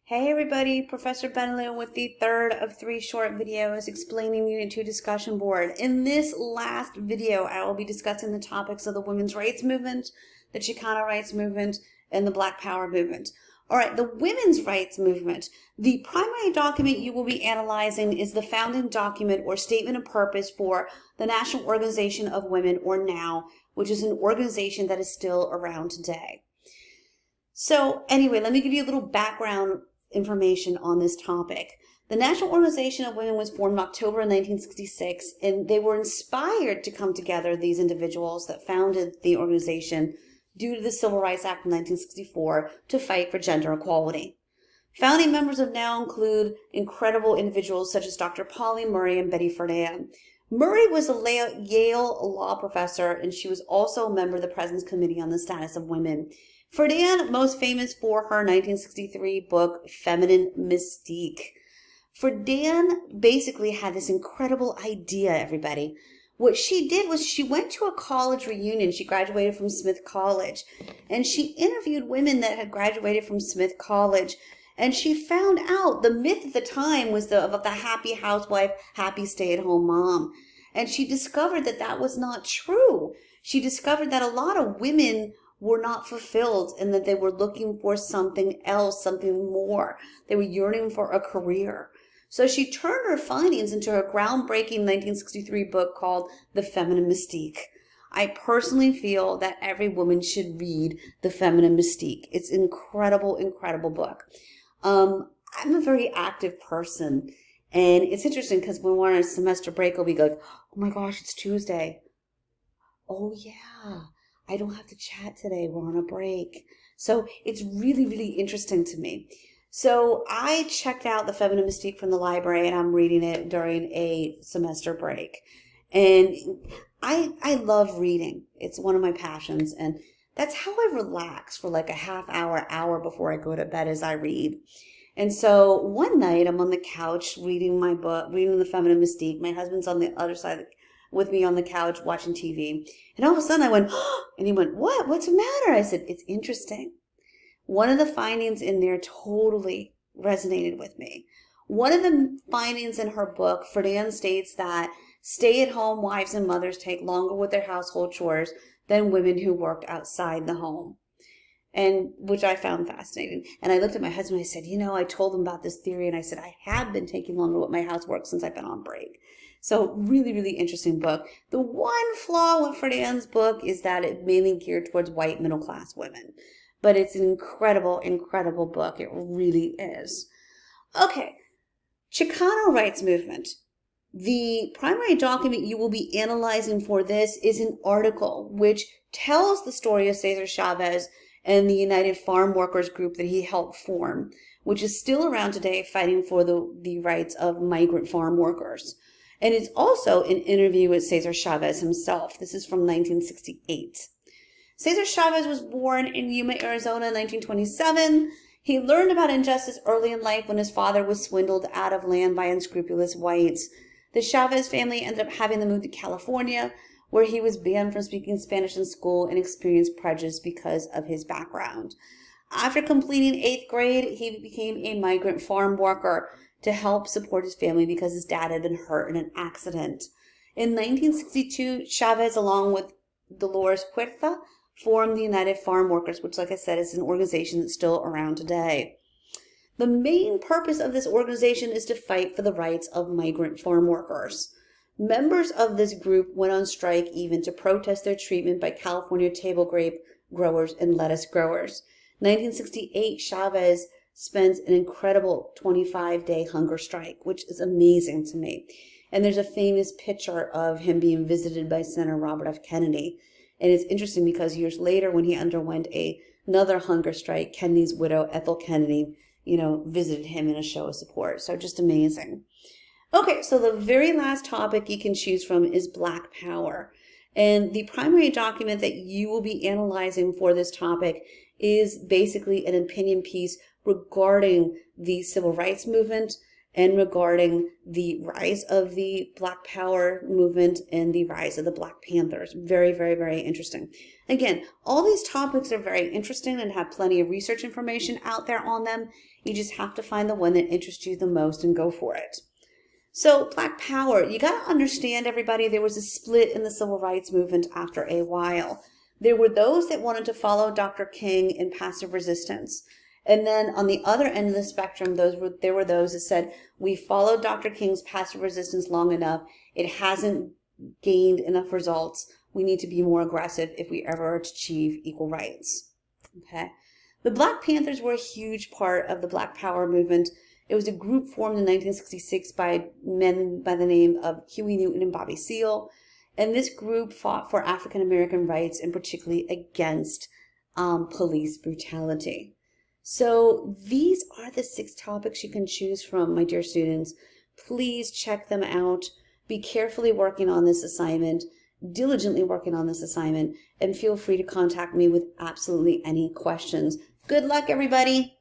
Hey everybody, Professor Benlu with the third of 3 short videos explaining Unit 2 discussion board. In this last video, I will be discussing the topics of the women's rights movement, the Chicano rights movement, and the Black Power movement. Alright, the women's rights movement. The primary document you will be analyzing is the founding document or statement of purpose for the National Organization of Women, or NOW, which is an organization that is still around today. So anyway, let me give you a little background information on this topic. The National Organization of Women was formed in October 1966, and they were inspired to come together, these individuals that founded the organization, due to the Civil Rights Act of 1964, to fight for gender equality. Founding members of NOW include incredible individuals such as Dr. Pauli Murray and Betty Friedan. Murray was a Yale law professor, and she was also a member of the President's Committee on the Status of Women. Friedan, most famous for her 1963 book, Feminine Mystique. Friedan basically had this incredible idea, everybody. What she did was she went to a college reunion. She graduated from Smith College, and she interviewed women that had graduated from Smith College, and she found out the myth at the time was of the happy housewife, happy stay-at-home mom. And she discovered that that was not true. She discovered that a lot of women were not fulfilled and that they were looking for something else, something more. They were yearning for a career. So she turned her findings into her groundbreaking 1963 book called The Feminine Mystique. I personally feel that every woman should read The Feminine Mystique. It's an incredible, incredible book. I'm a very active person, and it's interesting because when we're on a semester break, we go, oh my gosh, it's Tuesday. Oh yeah, I don't have to chat today. We're on a break. So it's really, really interesting to me. So I checked out The Feminine Mystique from the library, and I'm reading it during a semester break. And I love reading. It's one of my passions. And that's how I relax for like a half hour before I go to bed as I read. And so one night I'm on the couch reading my book, reading The Feminine Mystique. My husband's on the other side with me on the couch watching TV. And all of a sudden I went, oh, and he went, what? What's the matter? I said, it's interesting. One of the findings in there totally resonated with me. One of the findings in her book, Friedan states that stay-at-home wives and mothers take longer with their household chores than women who worked outside the home. And which I found fascinating. And I looked at my husband and I said, I told him about this theory, and I said, I have been taking longer with my housework since I've been on break. So really, really interesting book. The one flaw with Friedan's book is that it mainly geared towards white middle-class women. But it's an incredible, incredible book. It really is. Okay, Chicano rights movement. The primary document you will be analyzing for this is an article which tells the story of Cesar Chavez and the United Farm Workers group that he helped form, which is still around today fighting for the rights of migrant farm workers. And it's also an interview with Cesar Chavez himself. This is from 1968. Cesar Chavez was born in Yuma, Arizona in 1927. He learned about injustice early in life when his father was swindled out of land by unscrupulous whites. The Chavez family ended up having to move to California, where he was banned from speaking Spanish in school and experienced prejudice because of his background. After completing 8th grade, he became a migrant farm worker to help support his family because his dad had been hurt in an accident. In 1962, Chavez, along with Dolores Huerta, formed the United Farm Workers, which, like I said, is an organization that's still around today. The main purpose of this organization is to fight for the rights of migrant farm workers. Members of this group went on strike even to protest their treatment by California table grape growers and lettuce growers. 1968, Chavez spent an incredible 25-day hunger strike, which is amazing to me. And there's a famous picture of him being visited by Senator Robert F. Kennedy. And it's interesting because years later, when he underwent another hunger strike, Kennedy's widow, Ethel Kennedy, visited him in a show of support. So just amazing. Okay, so the very last topic you can choose from is Black Power. And the primary document that you will be analyzing for this topic is basically an opinion piece regarding the civil rights movement and regarding the rise of the Black Power movement and the rise of the Black Panthers. Very, very, very interesting. Again, all these topics are very interesting and have plenty of research information out there on them. You just have to find the one that interests you the most and go for it. So Black Power, you got to understand, everybody, there was a split in the civil rights movement after a while. There were those that wanted to follow Dr. King in passive resistance. And then on the other end of the spectrum, there were those that said, we followed Dr. King's passive resistance long enough. It hasn't gained enough results. We need to be more aggressive if we ever achieve equal rights. Okay. The Black Panthers were a huge part of the Black Power movement. It was a group formed in 1966 by men by the name of Huey Newton and Bobby Seale. And this group fought for African American rights and particularly against police brutality. So these are the 6 topics you can choose from, my dear students. Please check them out. Be carefully working on this assignment, diligently working on this assignment, and feel free to contact me with absolutely any questions. Good luck, everybody.